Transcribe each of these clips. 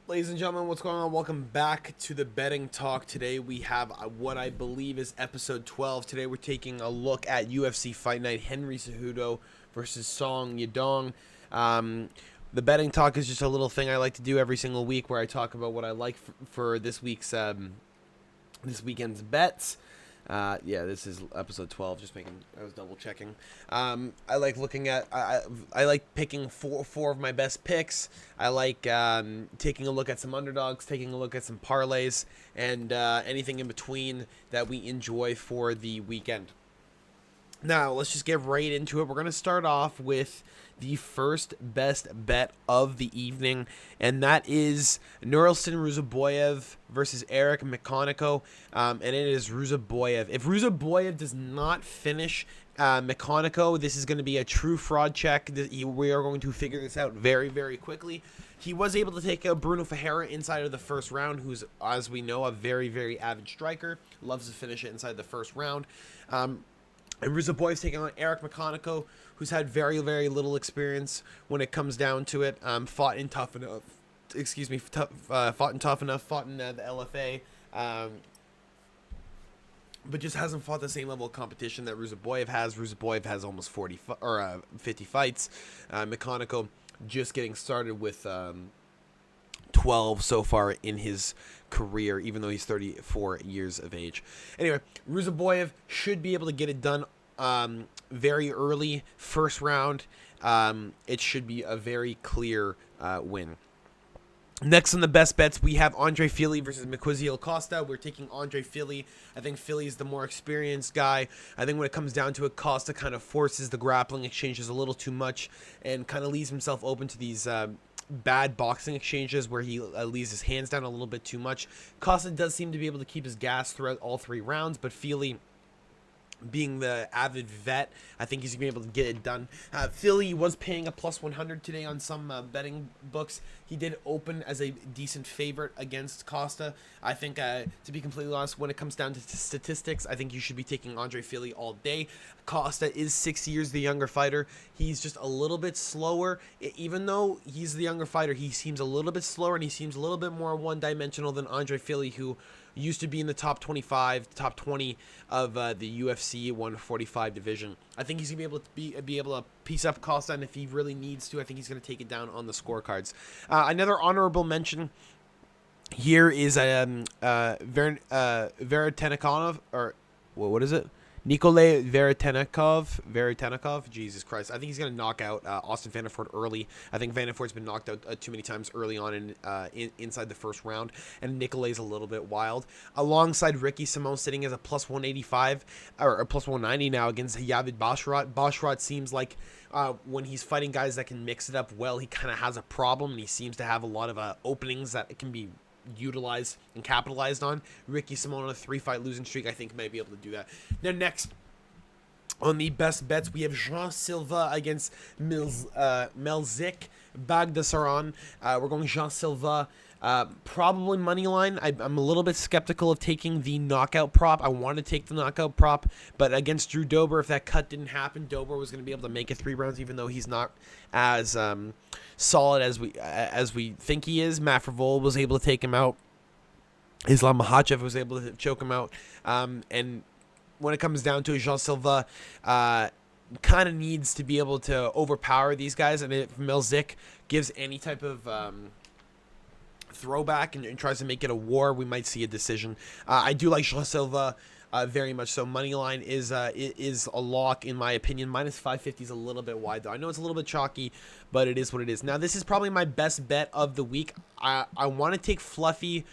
Ladies and gentlemen, what's going on? Welcome back to the betting talk. Today we have what I believe is episode 12. Today we're taking a look at UFC Fight Night, Henry Cejudo versus Song Yadong. The betting talk is just a little thing I like to do every single week where I talk about what I like for this weekend's bets. Yeah, this is episode 12. I was double checking. I like looking at, I like picking four of my best picks. I like taking a look at some underdogs, taking a look at some parlays, and anything in between that we enjoy for the weekend. Now, let's just get right into it. We're going to start off with the first best bet of the evening, and that is Nurulson Ruzaboyev versus Eric McConaughey, and it is Ruzaboyev. If Ruzaboyev does not finish McConaughey, this is going to be a true fraud check. We are going to figure this out very, very quickly. He was able to take out Bruno Ferreira inside of the first round, who's, as we know, a very, very avid striker, loves to finish it inside the first round. And Ruzaboyev's taking on Eric McConaughey, who's had very, very little experience when it comes down to it. Fought in tough enough, fought in the LFA, but just hasn't fought the same level of competition that Ruzaboyev has. Ruzaboyev has almost 50 fights. McConaughey just getting started with 12 so far in his career, even though he's 34 years of age. Anyway, Ruzaboyev should be able to get it done very early, first round. It should be a very clear win. Next on the best bets, we have Andre Fili versus Miquizio Costa. We're taking Andre Fili. I think Fili's the more experienced guy. I think when it comes down to it, Costa kind of forces the grappling exchanges a little too much and kind of leaves himself open to these bad boxing exchanges where he leaves his hands down a little bit too much. Costa does seem to be able to keep his gas throughout all three rounds, but Fili, being the avid vet, I think he's going to be able to get it done. Fili was paying a plus 100 today on some betting books. He did open as a decent favorite against Costa. I think, to be completely honest, when it comes down to statistics, I think you should be taking Andre Fili all day. Costa is 6 years the younger fighter. He's just a little bit slower. Even though he's the younger fighter, he seems a little bit slower, and he seems a little bit more one-dimensional than Andre Fili, who used to be in the top 25, top 20 of the UFC 145 division. I think he's gonna be able to piece up Costa, and if he really needs to, I think he's gonna take it down on the scorecards. Another honorable mention here is Veretennikov, or what is it? Nikolay Veretennikov, Jesus Christ. I think he's going to knock out Austin Vanderford early. I think Vanderford's been knocked out too many times early on inside the first round, and Nikolay's a little bit wild. Alongside Ricky Simon sitting as a plus 185, or a plus 190 now against Yavid Basharat. Basharat seems like when he's fighting guys that can mix it up well, he kind of has a problem, and he seems to have a lot of openings that can be utilized and capitalized on. Ricky Simon on a 3-fight losing streak, I think, might be able to do that. Now, next on the best bets, we have Jean Silva against Melzik Bagdasaran. We're going Jean Silva. Probably money line. I'm a little bit skeptical of taking the knockout prop. I want to take the knockout prop, but against Drew Dober, if that cut didn't happen, Dober was going to be able to make it 3 rounds, even though he's not as solid as we think he is. Matt Frevol was able to take him out. Islam Makhachev was able to choke him out. And when it comes down to it, Jean Silva kind of needs to be able to overpower these guys. And if Melzik gives any type of throwback and tries to make it a war, we might see a decision. I do like Jean Silva very much so. Moneyline is a lock in my opinion. Minus 550 is a little bit wide though. I know it's a little bit chalky, but it is what it is. Now this is probably my best bet of the week. I want to take Fluffy,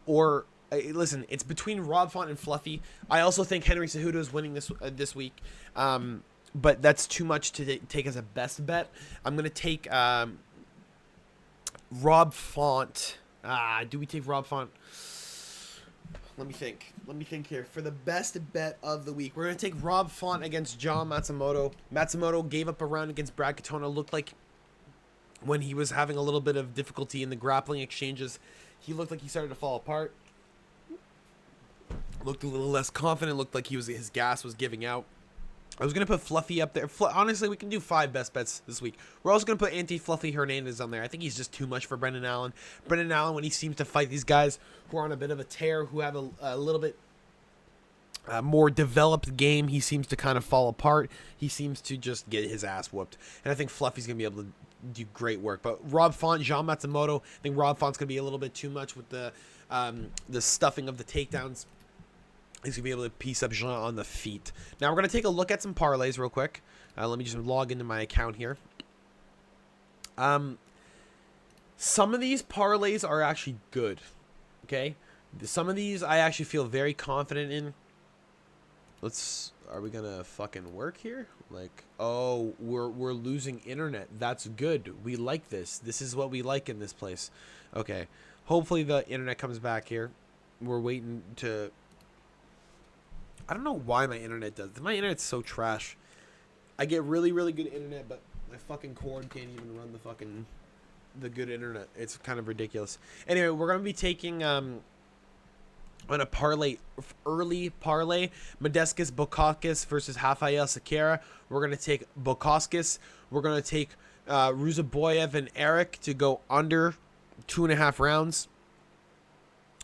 or listen, it's between Rob Font and Fluffy. I also think Henry Cejudo is winning this week, but that's too much to take as a best bet. I'm gonna take Rob Font. Do we take Rob Font? Let me think here. For the best bet of the week, we're going to take Rob Font against John Matsumoto. Matsumoto gave up a round against Brad Katona. Looked like when he was having a little bit of difficulty in the grappling exchanges, he looked like he started to fall apart. Looked a little less confident. Looked like his gas was giving out. I was going to put Fluffy up there. Honestly, we can do 5 best bets this week. We're also going to put Anti-Fluffy Hernandez on there. I think he's just too much for Brendan Allen. Brendan Allen, when he seems to fight these guys who are on a bit of a tear, who have a little bit more developed game, he seems to kind of fall apart. He seems to just get his ass whooped. And I think Fluffy's going to be able to do great work. But Rob Font, Jean Matsumoto, I think Rob Font's going to be a little bit too much with the stuffing of the takedowns. He's going to be able to piece up Jean on the feet. Now, we're going to take a look at some parlays real quick. Let me just log into my account here. Some of these parlays are actually good. Okay? Some of these I actually feel very confident in. Are we going to fucking work here? Like, oh, we're losing internet. That's good. We like this. This is what we like in this place. Okay. Hopefully the internet comes back here. We're waiting to... I don't know why my internet does. My internet's so trash. I get really, really good internet, but my fucking cord can't even run the good internet. It's kind of ridiculous. Anyway, we're going to be taking on a parlay, early parlay, Modestas Bukauskas versus Rafael Sequeira. We're going to take Bukauskas. We're going to take Ruziboyev and Eric to go under 2.5 rounds,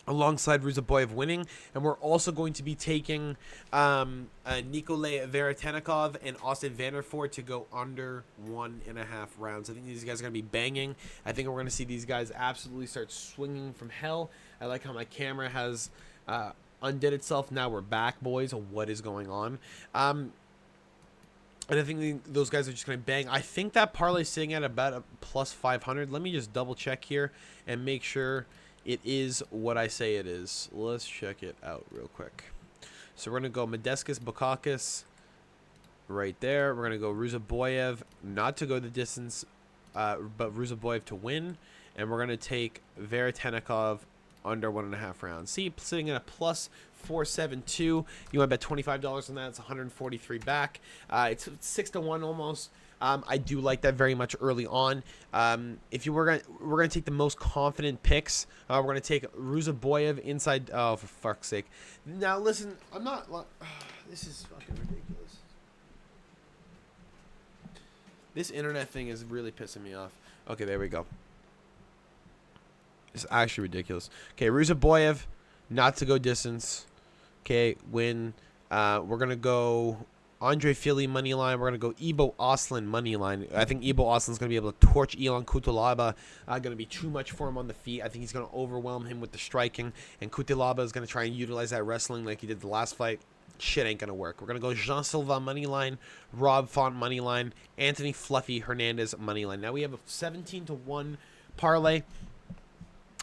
alongside Ruziboyev winning. And we're also going to be taking Nikolay Veretennikov and Austin Vanderford to go under 1.5 rounds. I think these guys are going to be banging. I think we're going to see these guys absolutely start swinging from hell. I like how my camera has undid itself. Now we're back, boys. What is going on? And I think those guys are just going to bang. I think that parlay is sitting at about a plus 500. Let me just double check here and make sure it is what I say it is. Let's check it out real quick. So we're going to go Modestas Bukauskas right there. We're going to go Ruziboyev, not to go the distance, but Ruziboyev to win. And we're going to take Veretennikov under 1.5 rounds. See, sitting at a plus 472. You want to bet $25 on that. It's 143 back. It's 6-1 almost. I do like that very much early on. If you we're gonna take the most confident picks. We're gonna take Ruziboyev inside. Oh, for fuck's sake! Now listen, I'm not. This is fucking ridiculous. This internet thing is really pissing me off. Okay, there we go. It's actually ridiculous. Okay, Ruziboyev, not to go distance. Okay, win. We're gonna go Andre Fili money line. We're going to go Ibo Oslin money line. I think Ibo Oslin's going to be able to torch Ilan Cutelaba. Going to be too much for him on the feet. I think he's going to overwhelm him with the striking. And Cutelaba is going to try and utilize that wrestling like he did the last fight. Shit ain't going to work. We're going to go Jean Silva money line, Rob Font money line, Anthony Fluffy Hernandez money line. Now we have a 17-1 parlay.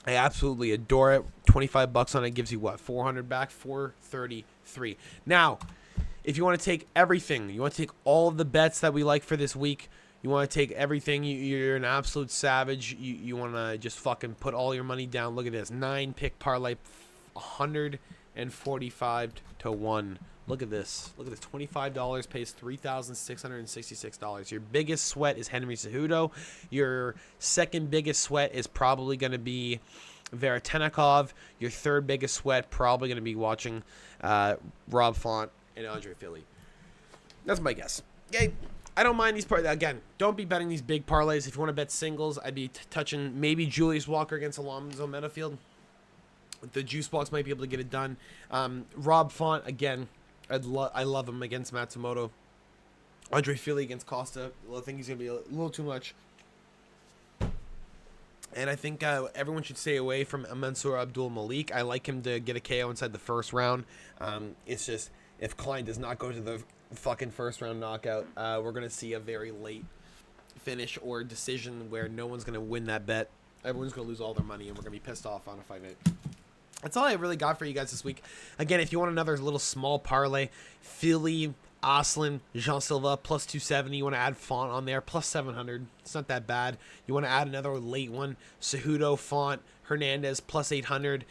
I absolutely adore it. 25 bucks on it gives you what? 400 back? 433. Now, if you want to take everything, you want to take all of the bets that we like for this week, you want to take everything, you're an absolute savage, you want to just fucking put all your money down. Look at this, 9-pick parlay, 145 to 1. Look at this. Look at this. $25 pays $3,666. Your biggest sweat is Henry Cejudo. Your second biggest sweat is probably going to be Veretennikov. Your third biggest sweat probably going to be watching Rob Font and Andre Fili. That's my guess. Okay, I don't mind these parlays. Again, don't be betting these big parlays. If you want to bet singles, I'd be touching maybe Julius Walker against Alonzo Metafield. The juice box might be able to get it done. Rob Font, again, I love him against Matsumoto. Andre Fili against Costa. I think he's going to be a little too much. And I think everyone should stay away from Mansour Abdul Malik. I like him to get a KO inside the first round. It's just, if Klein does not go to the fucking first round knockout, we're going to see a very late finish or decision where no one's going to win that bet. Everyone's going to lose all their money, and we're going to be pissed off on a fight night. That's all I really got for you guys this week. Again, if you want another little small parlay, Philly, Oslin, Jean Silva, plus 270. You want to add Font on there, plus 700. It's not that bad. You want to add another late one, Cejudo, Font, Hernandez, plus 800.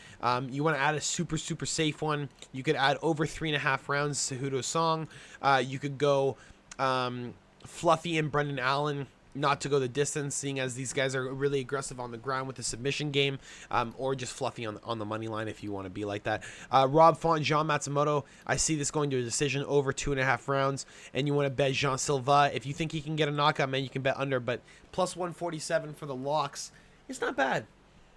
You want to add a super safe one. You could add over 3.5 rounds, Cejudo Song. You could go Fluffy and Brendan Allen not to go the distance, seeing as these guys are really aggressive on the ground with the submission game, or just fluffy on the money line if you want to be like that. Rob Font, Jean Matsumoto, I see this going to a decision over 2.5 rounds, and you want to bet Jean Silva. If you think he can get a knockout, man, you can bet under, but plus 147 for the locks, it's not bad.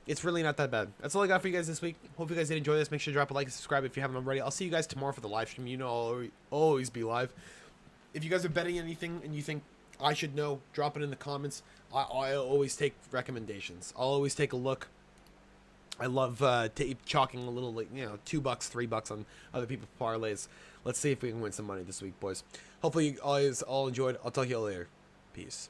It's really not that bad. That's all I got for you guys this week. Hope you guys did enjoy this. Make sure to drop a like and subscribe if you haven't already. I'll see you guys tomorrow for the live stream. You know I'll always be live. If you guys are betting anything and you think I should know, drop it in the comments. I always take recommendations. I'll always take a look. I love chalking a little, like, you know, $2, $3 on other people's parlays. Let's see if we can win some money this week, boys. Hopefully you guys all enjoyed. I'll talk to you all later. Peace.